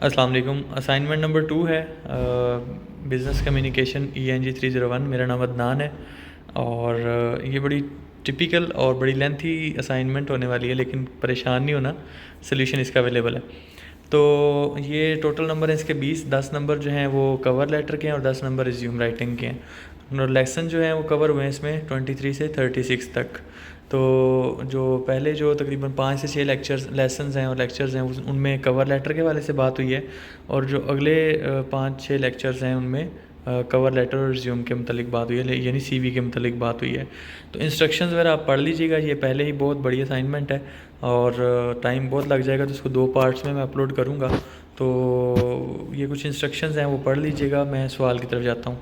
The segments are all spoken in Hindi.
अस्सलाम वालेकुम। असाइनमेंट नंबर 2 है बिज़नेस कम्युनिकेशन ENG 301। मेरा नाम अदनान है और ये बड़ी टिपिकल और बड़ी लेंथी असाइनमेंट होने वाली है, लेकिन परेशान नहीं होना, सोल्यूशन इसका अवेलेबल है। तो ये टोटल नंबर है इसके 20। 10 नंबर जो हैं वो कवर लेटर के हैं और 10 नंबर रिज्यूम राइटिंग के हैं। और लेसन जो हैं वो कवर हुए हैं इसमें 23 से 36 तक। तो जो पहले जो तकरीबन 5 से 6 लेसन्स हैं और लेक्चर्स हैं उनमें कवर लेटर के वाले से बात हुई है, और जो अगले 5-6 लेक्चर्स हैं उनमें कवर लेटर और रिज्यूम के मतलब बात हुई है, यानी CV के मतलब बात हुई है। तो इंस्ट्रक्शंस वगैरह आप पढ़ लीजिएगा, ये पहले ही बहुत बड़ी असाइनमेंट है और टाइम बहुत लग जाएगा, तो इसको 2 पार्ट्स में मैं अपलोड करूँगा। तो ये कुछ इंस्ट्रक्शंस हैं वो पढ़ लीजिएगा। मैं सवाल की तरफ जाता हूँ।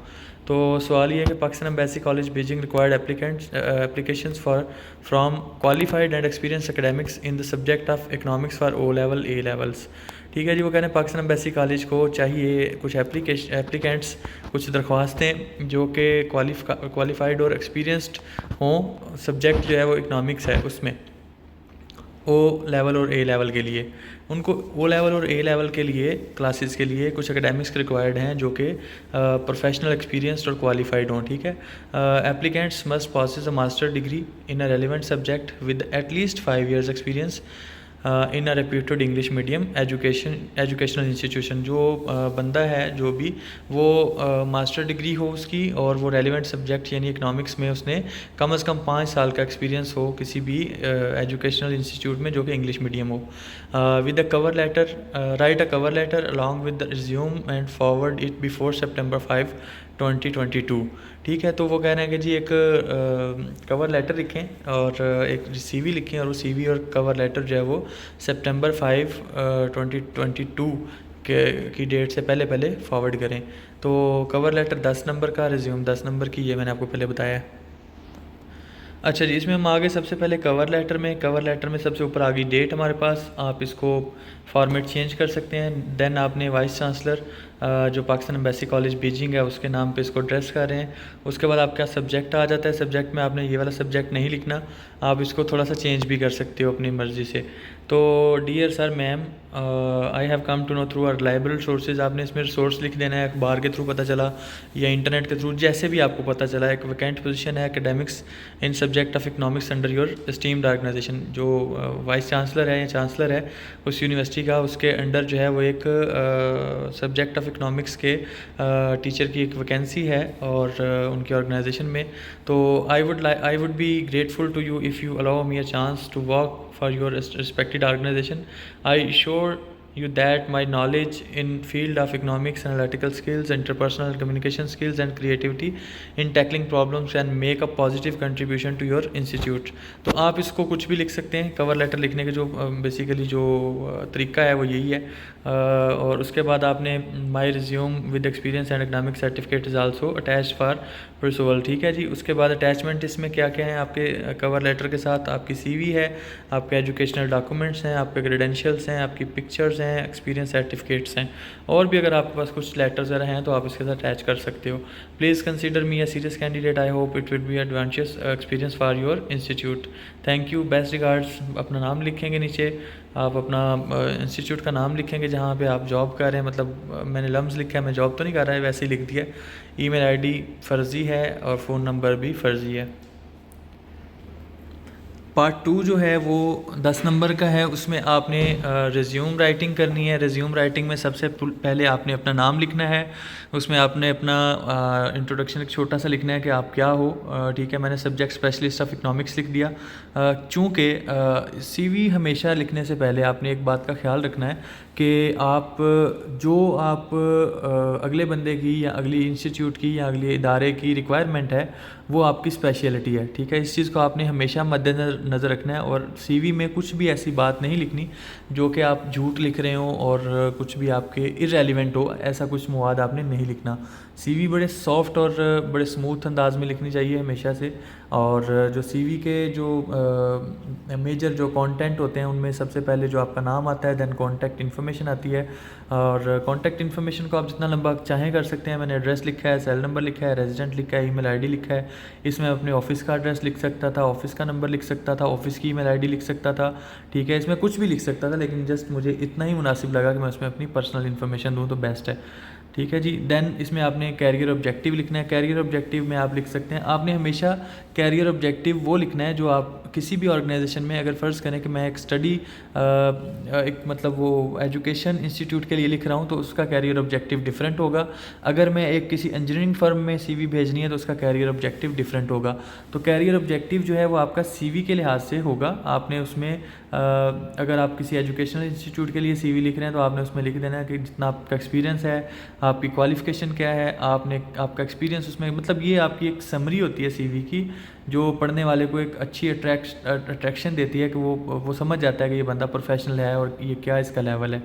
तो सवाल ये है कि Pakistan embassy college Beijing required applications for from qualified and experience academics in the subject of economics for O level A levels. ठीक है जी, वो कह रहे हैं पाकिस्तान एम्बेसी कॉलेज को चाहिए कुछ एप्लीकेंट्स, कुछ दरख्वास्तें जो कि क्वालिफाइड और एक्सपीरियंस्ड हों। सब्जेक्ट जो है वो इकनॉमिक्स है, उसमें O लेवल और A लेवल के लिए उनको O लेवल और A लेवल के लिए क्लासेस के लिए कुछ एकेडमिक्स रिक्वायर्ड हैं जो कि प्रोफेशनल एक्सपीरियंस्ड और क्वालिफाइड हों। ठीक है, applicants must possesses a master degree in a relevant subject with at least 5 years experience in a reputed English medium educational institution. जो बंदा है जो भी वो मास्टर डिग्री हो उसकी, और वो रेलिवेंट सब्जेक्ट यानी इकनॉमिक्स में उसने कम से कम 5 साल का एक्सपीरियंस हो किसी भी एजुकेशनल इंस्टीट्यूट में जो कि इंग्लिश मीडियम हो। With a cover letter, write a cover letter along with the resume and forward it before September 5, 2022। ठीक है, तो वो कह रहे हैं कि जी एक कवर लेटर लिखें और एक CV लिखें, और वो CV और कवर लेटर जो है वो September 5, 2022 की डेट से पहले पहले फॉरवर्ड करें। तो कवर लेटर 10 नंबर का, रिज्यूम 10 नंबर की, ये मैंने आपको पहले बताया है। अच्छा जी, इसमें हम आगे सबसे पहले कवर लेटर में सबसे ऊपर आ गई डेट हमारे पास। आप इसको फॉर्मेट चेंज कर सकते हैं। देन आपने वाइस चांसलर जो पाकिस्तान एम्बेसी कॉलेज बीजिंग है उसके नाम पे इसको एड्रेस कर रहे हैं। उसके बाद आपका सब्जेक्ट आ जाता है। सब्जेक्ट में आपने ये वाला सब्जेक्ट नहीं लिखना, आप इसको थोड़ा सा चेंज भी कर सकते हो अपनी मर्ज़ी से। तो dear sir ma'am, I have come to know through our reliable sources. आपने इसमें सोर्स लिख देना है, अखबार के थ्रू पता चला या इंटरनेट के थ्रू, जैसे भी आपको पता चला। एक वैकेंट पोजीशन है academics in subject of economics under your esteemed organisation. जो वाइस चांसलर है या चांसलर है उस यूनिवर्सिटी का, उसके अंडर जो है वो एक सब्जेक्ट ऑफ इकनॉमिक्स के टीचर की एक वैकेंसी है और उनकी ऑर्गेनाइजेशन में। तो I would be grateful to you if you allow me a chance to work for your respected organization. I assure you that my knowledge in field of economics, analytical skills, interpersonal communication skills and creativity in tackling problems can make a positive contribution to your institute. तो आप इसको कुछ भी लिख सकते हैं। कवर लेटर लिखने के जो बेसिकली जो तरीका है वो यही है। और उसके बाद आपने my resume with experience and academic certificate is also attach for perusal. ठीक है जी, उसके बाद अटैचमेंट इसमें क्या क्या है आपके कवर लेटर के साथ? आपकी CV है, आपके एजुकेशनल डॉक्यूमेंट्स हैं, आपके क्रेडेंशियल्स हैं, आपकी पिक्चर्स हैं, एक्सपीरियंस सर्टिफिकेट्स हैं, और भी अगर आपके पास कुछ लेटर्स वगैरह हैं तो आप इसके साथ अटैच कर सकते हो। Please consider me a serious candidate. I hope it will be advantageous experience for your institute. Thank you, best regards. अपना नाम लिखेंगे नीचे, आप अपना इंस्टीट्यूट का नाम लिखेंगे जहाँ पे आप जॉब कर रहे हैं। मतलब मैंने लम्स लिखा है, मैं जॉब तो नहीं कर रहा है, वैसे ही लिख दिया। ईमेल ID फ़र्ज़ी है और फ़ोन नंबर भी फ़र्ज़ी है। पार्ट 2 जो है वो 10 नंबर का है। उसमें आपने रिज्यूम राइटिंग करनी है। रिज्यूम राइटिंग में सबसे पहले आपने अपना नाम लिखना है। उसमें आपने अपना इंट्रोडक्शन एक छोटा सा लिखना है कि आप क्या हो। ठीक है, मैंने सब्जेक्ट स्पेशलिस्ट ऑफ इकनॉमिक्स लिख दिया। चूँकि CV हमेशा लिखने से पहले आपने एक बात का ख्याल रखना है कि आप अगले बंदे की या अगली इंस्टीट्यूट की या अगले इदारे की रिक्वायरमेंट है वो आपकी स्पेशलिटी है। ठीक है, इस चीज़ को आपने हमेशा मद्देनज़र रखना है। और CV में कुछ भी ऐसी बात नहीं लिखनी जो कि आप झूठ लिख रहे हो और कुछ भी आपके इररेलेवेंट हो, ऐसा कुछ मवाद आपने नहीं लिखना। CV बड़े सॉफ्ट और बड़े स्मूथ अंदाज में लिखनी चाहिए हमेशा से। और जो CV के जो मेजर जो कंटेंट होते हैं उनमें सबसे पहले जो आपका नाम आता है, देन कॉन्टैक्ट इन्फॉर्मेशन आती है। और कॉन्टैक्ट इन्फॉर्मेशन को आप जितना लंबा चाहें कर सकते हैं। मैंने एड्रेस लिखा है, सेल नंबर लिखा है, रेजिडेंट लिखा है, ईमेल ID लिखा है, इसमें अपने ऑफिस का एड्रेस लिख सकता था, ऑफिस का नंबर लिख सकता था, ऑफिस की ईमेल आईडी लिख सकता था, ठीक है, इसमें कुछ भी लिख सकता था, लेकिन जस्ट मुझे इतना ही मुनासिब लगा कि मैं उसमें अपनी पर्सनल इन्फॉर्मेशन दूँ तो बेस्ट है, ठीक है जी। देन इसमें आपने कैरियर ऑब्जेक्टिव लिखना है। कैरियर ऑब्जेक्टिव में आप लिख सकते हैं, आपने हमेशा कैरियर ऑब्जेक्टिव वो लिखना है जो आप किसी भी ऑर्गेनाइजेशन में, अगर फ़र्ज़ करें कि मैं एक स्टडी एक मतलब वो एजुकेशन इंस्टीट्यूट के लिए लिख रहा हूँ तो उसका कैरियर ऑब्जेक्टिव डिफरेंट होगा। अगर मैं एक किसी इंजीनियरिंग फर्म में सीवी भेजनी है तो उसका कैरियर ऑब्जेक्टिव डिफरेंट होगा। तो कैरियर ऑब्जेक्टिव जो है वो आपका सीवी के लिहाज से होगा। आपने उसमें अगर आप किसी एजुकेशनल इंस्टीट्यूट के लिए सीवी लिख रहे हैं तो आपने उसमें लिख देना है कि जितना आपका एक्सपीरियंस है, आपकी क्वालिफ़िकेशन क्या है, आपने आपका एक्सपीरियंस उसमें, मतलब ये आपकी एक समरी होती है सीवी की, जो पढ़ने वाले को एक अच्छी अट्रैक्शन देती है कि वो समझ जाता है कि ये बंदा प्रोफेशनल है और ये क्या इसका लेवल है।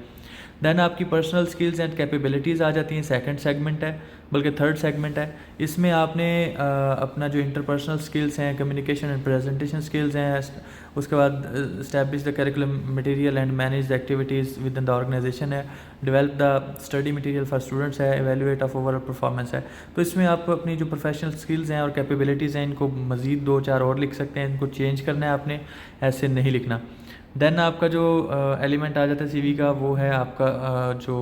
देन आपकी पर्सनल स्किल्स एंड कैपेबिलिटीज़ आ जाती हैं, सेकंड सेगमेंट है, बल्कि थर्ड सेगमेंट है। इसमें आपने अपना जो इंटरपर्सनल स्किल्स हैं, कम्युनिकेशन एंड प्रेजेंटेशन स्किल्स हैं, उसके बाद establish the curriculum material and manage the activities within the organization है, develop the study material for students है, एवेल्यूएट ऑफ ओवरऑल परफॉर्मेंस है। तो इसमें आप अपनी जो प्रोफेशनल स्किल्स हैं और कैपेबिलिटीज़ हैं इनको मज़ीद 2-4 और लिख सकते हैं, इनको चेंज करना है आपने, ऐसे नहीं लिखना। देन आपका जो एलिमेंट आ जाता है सीवी का वो है आपका जो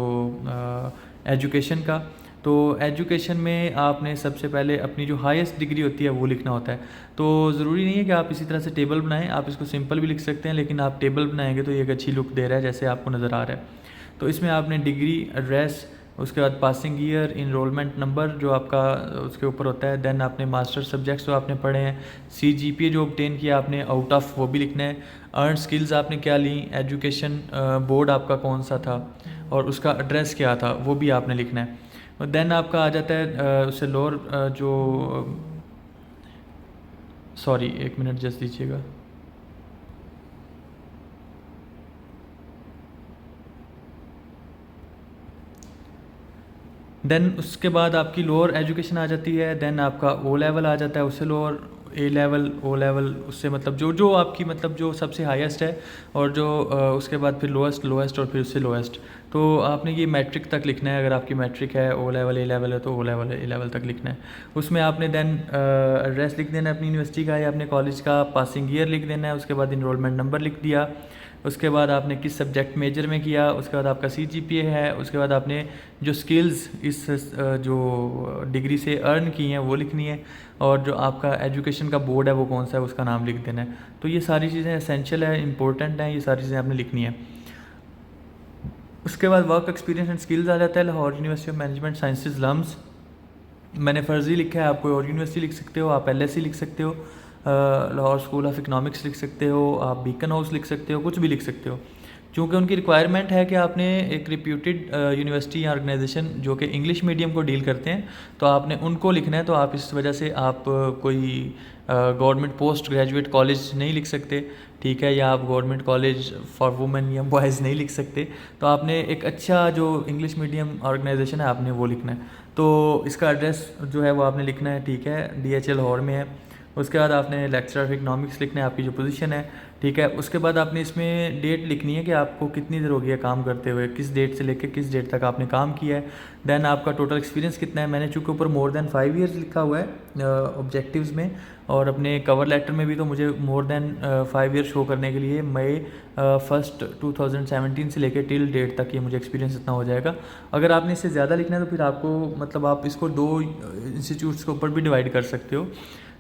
एजुकेशन का। तो एजुकेशन में आपने सबसे पहले अपनी जो हाईएस्ट डिग्री होती है वो लिखना होता है। तो ज़रूरी नहीं है कि आप इसी तरह से टेबल बनाएं, आप इसको सिंपल भी लिख सकते हैं, लेकिन आप टेबल बनाएंगे तो ये एक अच्छी लुक दे रहा है जैसे आपको नज़र आ रहा है। तो इसमें आपने डिग्री, एड्रेस, उसके बाद पासिंग ईयर, इनरोलमेंट नंबर जो आपका उसके ऊपर होता है। देन आपने मास्टर सब्जेक्ट्स जो आपने पढ़े हैं, सीजीपीए जो ऑब्टेन किया आपने आउट ऑफ वो भी लिखना है, अर्न स्किल्स आपने क्या ली, एजुकेशन बोर्ड आपका कौन सा था और उसका एड्रेस क्या था वो भी आपने लिखना है। देन आपका आ जाता है उससे लोअर जो सॉरी एक मिनट जस्ट दीजिएगा। देन उसके बाद आपकी लोअर एजुकेशन आ जाती है। देन आपका ओ लेवल आ जाता है, उससे लोअर ए लेवल, ओ लेवल, उससे मतलब जो जो आपकी मतलब जो सबसे हाईएस्ट है और जो उसके बाद फिर लोएस्ट, लोएस्ट और फिर उससे लोएस्ट। तो आपने ये मैट्रिक तक लिखना है। अगर आपकी मैट्रिक है, ओ लेवल, ए लेवल है तो ओ लेवल, ए लेवल तक लिखना है। उसमें आपने देन एड्रेस लिख देना है अपनी यूनिवर्सिटी का या अपने कॉलेज का, पासिंग ईयर लिख देना है, उसके बाद इनरोलमेंट नंबर लिख दिया, उसके बाद आपने किस सब्जेक्ट मेजर में किया, उसके बाद आपका सीजीपीए है, उसके बाद आपने जो स्किल्स इस जो डिग्री से अर्न की हैं वो लिखनी है, और जो आपका एजुकेशन का बोर्ड है वो कौन सा है उसका नाम लिख देना है। तो ये सारी चीज़ें एसेंशियल है, इंपॉर्टेंट हैं, ये सारी चीज़ें आपने लिखनी है। उसके बाद वर्क एक्सपीरियंस एंड स्किल्स आ जाता है। Lahore university of management sciences LUMS, मैंने फ़र्ज़ी लिखा है, आप कोई और यूनिवर्सिटी लिख सकते हो, आप LSE लिख सकते हो, लाहौर स्कूल ऑफ इकनॉमिक्स लिख सकते हो, आप बीकन हाउस लिख सकते हो, कुछ भी लिख सकते हो। चूँकि उनकी रिक्वायरमेंट है कि आपने एक रिप्यूटेड यूनिवर्सिटी या ऑर्गेनाइजेशन जो कि इंग्लिश मीडियम को डील करते हैं तो आपने उनको लिखना है। तो आप इस वजह से आप कोई गवर्नमेंट पोस्ट ग्रेजुएट कॉलेज नहीं लिख सकते, ठीक है, या आप गवर्नमेंट कॉलेज फॉर वुमेन या बॉयज़ नहीं लिख सकते। तो आपने एक अच्छा जो इंग्लिश मीडियम ऑर्गेनाइजेशन है आपने वो लिखना है। तो इसका एड्रेस जो है वो आपने लिखना है, ठीक है, DHL लाहौर में है। उसके बाद आपने लेक्चरर ऑफ इकनॉमिक्स लिखना है, आपकी जो पोजीशन है, ठीक है। उसके बाद आपने इसमें डेट लिखनी है कि आपको कितनी देर हो गई है काम करते हुए, किस डेट से लेकर किस डेट तक आपने काम किया है। देन आपका टोटल एक्सपीरियंस कितना है। मैंने चूँकि ऊपर मोर देन 5 ईयर्स लिखा हुआ है ऑब्जेक्टिव्स में, और अपने कवर लेटर में भी तो मुझे मोर देन 5 ईयर शो करने के लिए मई 1 2017 से लेकर टिल डेट तक ये मुझे एक्सपीरियंस इतना हो जाएगा। अगर आपने इससे ज़्यादा लिखना है तो फिर आपको मतलब आप इसको 2 इंस्टीट्यूट्स के ऊपर भी डिवाइड कर सकते हो,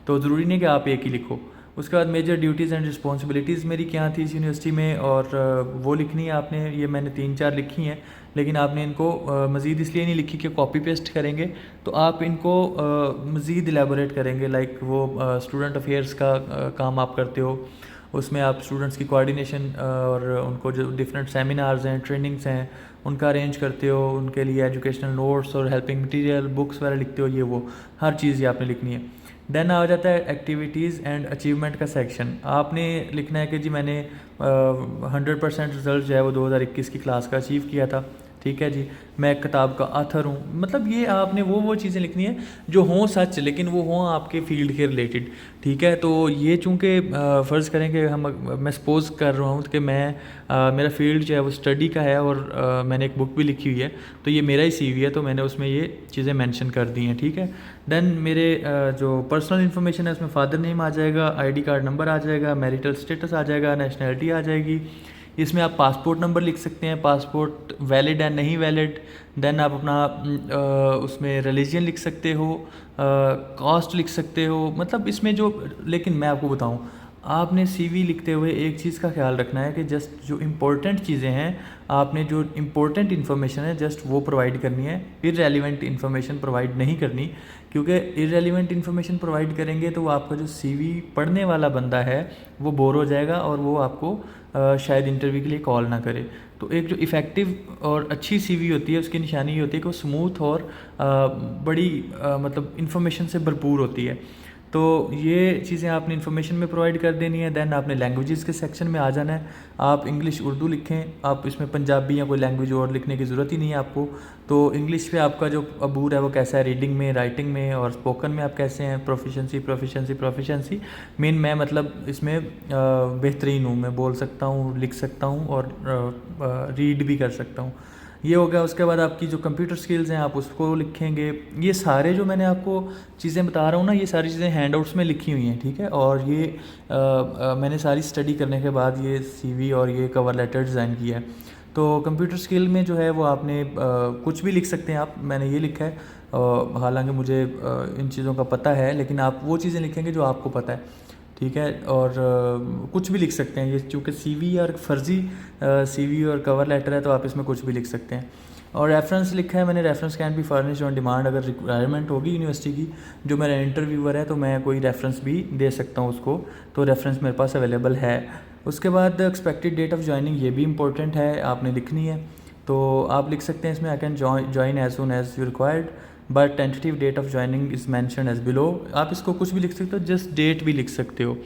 तो ज़रूरी नहीं कि आप एक ही लिखो। उसके बाद मेजर ड्यूटीज़ एंड रिस्पॉन्सिबिलिटीज़ मेरी क्या थी इस यूनिवर्सिटी में, और वो लिखनी है आपने। ये मैंने 3-4 लिखी हैं, लेकिन आपने इनको मज़ीद इसलिए नहीं लिखी कि कॉपी पेस्ट करेंगे, तो आप इनको मज़ीद एलेबोरेट करेंगे। लाइक वो स्टूडेंट अफेयर्स का काम आप करते हो, उसमें आप स्टूडेंट्स की कोऑर्डिनेशन और उनको जो डिफरेंट सेमिनार्स हैं, ट्रेनिंग्स हैं, उनका अरेंज करते हो, उनके लिए एजुकेशनल नोट्स और हेल्पिंग मटेरियल, बुक्स वगैरह लिखते हो, ये वो हर चीज़ ये आपने लिखनी है। देन आ जाता है एक्टिविटीज़ एंड अचीवमेंट का सेक्शन। आपने लिखना है कि जी मैंने 100% रिज़ल्ट जो है वो 2021 की क्लास का अचीव किया था, ठीक है जी, मैं एक किताब का ऑथर हूँ। मतलब ये आपने वो चीज़ें लिखनी है जो हों सच, लेकिन वो हों आपके फील्ड के रिलेटेड, ठीक है। तो ये चूँकि फ़र्ज़ करें कि मैं सपोज़ कर रहा हूँ कि मेरा फील्ड जो है वो स्टडी का है और मैंने एक बुक भी लिखी हुई है, तो ये मेरा ही सीवी है, तो मैंने उसमें ये चीज़ें मेंशन कर दी हैं, ठीक है। देन मेरे जो पर्सनल इन्फॉर्मेशन है उसमें फ़ादर नेम आ जाएगा, आईडी कार्ड नंबर आ जाएगा, मैरिटल स्टेटस आ जाएगा, नेशनैलिटी आ जाएगी। इसमें आप पासपोर्ट नंबर लिख सकते हैं, पासपोर्ट वैलिड है नहीं वैलिड। देन आप अपना उसमें रिलीजन लिख सकते हो, कास्ट लिख सकते हो। मतलब इसमें जो, लेकिन मैं आपको बताऊं, आपने सीवी लिखते हुए एक चीज़ का ख्याल रखना है कि जस्ट जो इम्पोर्टेंट चीज़ें हैं, आपने जो इम्पोर्टेंट इन्फॉर्मेशन है जस्ट वो प्रोवाइड करनी है, इररेलेवेंट इन्फॉर्मेशन प्रोवाइड नहीं करनी। क्योंकि इररेलेवेंट इन्फॉर्मेशन प्रोवाइड करेंगे तो आपका जो सीवी पढ़ने वाला बंदा है वो बोर हो जाएगा और वो आपको शायद इंटरव्यू के लिए कॉल ना करे। तो एक जो इफ़ेक्टिव और अच्छी सीवी होती है उसकी निशानी ये होती है कि वो स्मूथ और बड़ी मतलब इन्फॉर्मेशन से भरपूर होती है। तो ये चीज़ें आपने इन्फॉर्मेशन में प्रोवाइड कर देनी है। दैन आपने लैंग्वेजेस के सेक्शन में आ जाना है। आप इंग्लिश उर्दू लिखें, आप इसमें पंजाबी या कोई लैंग्वेज और लिखने की ज़रूरत ही नहीं है आपको। तो इंग्लिश पे आपका जो अबूर है वो कैसा है, रीडिंग में, राइटिंग में और स्पोकन में आप कैसे हैं, प्रोफिशेंसी। मेन मैं मतलब इसमें बेहतरीन हूँ, मैं बोल सकता हूँ, लिख सकता हूँ और रीड भी कर सकता हूँ। ये हो गया। उसके बाद आपकी जो कंप्यूटर स्किल्स हैं आप उसको लिखेंगे। ये सारे जो मैंने आपको चीज़ें बता रहा हूँ ना, ये सारी चीज़ें हैंडआउट्स में लिखी हुई हैं, ठीक है। और ये मैंने सारी स्टडी करने के बाद ये सीवी और ये कवर लेटर डिज़ाइन किया है। तो कंप्यूटर स्किल में जो है वो आपने कुछ भी लिख सकते हैं आप, मैंने ये लिखा है। हालांकि मुझे इन चीज़ों का पता है, लेकिन आप वो चीज़ें लिखेंगे जो आपको पता है, ठीक है। और कुछ भी लिख सकते हैं, ये चूँकि सीवी और फर्जी सीवी और कवर लेटर है तो आप इसमें कुछ भी लिख सकते हैं। और रेफरेंस लिखा है मैंने, reference can be furnished on demand. अगर रिक्वायरमेंट होगी यूनिवर्सिटी की, जो मेरा इंटरव्यूअर है, तो मैं कोई रेफरेंस भी दे सकता हूँ उसको, तो रेफरेंस मेरे पास अवेलेबल है। उसके बाद एक्सपेक्टेड डेट ऑफ ज्वाइनिंग, ये भी इंपॉर्टेंट है, आपने लिखनी है। तो आप लिख सकते हैं इसमें, I can join as soon as you required but tentative date of joining is mention as below. आप इसको कुछ भी लिख सकते हो, जस्ट डेट भी लिख सकते हो।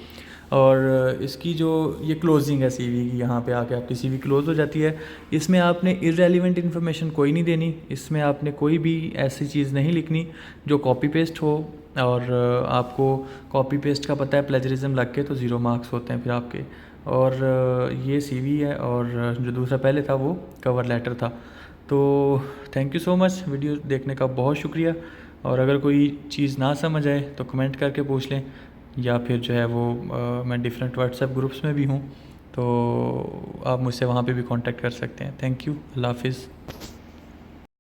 और इसकी जो ये क्लोजिंग है सीवी की, यहाँ पे आके आपकी सीवी क्लोज हो जाती है। इसमें आपने इररेलेवेंट इन्फॉर्मेशन कोई नहीं देनी, इसमें आपने कोई भी ऐसी चीज़ नहीं लिखनी जो कॉपी पेस्ट हो। और आपको कॉपी पेस्ट का पता है, प्लेजरिज्म लग के तो 0 मार्क्स होते हैं फिर आपके। और ये सीवी है, और जो दूसरा पहले था वो कवर लेटर था। तो thank you so much, video देखने का बहुत शुक्रिया। और अगर कोई चीज़ ना समझ आए तो कमेंट करके पूछ लें, या फिर जो है वो मैं डिफरेंट व्हाट्सएप ग्रुप्स में भी हूँ, तो आप मुझसे वहाँ पे भी कांटेक्ट कर सकते हैं। थैंक यू, अल्लाह हाफिज़।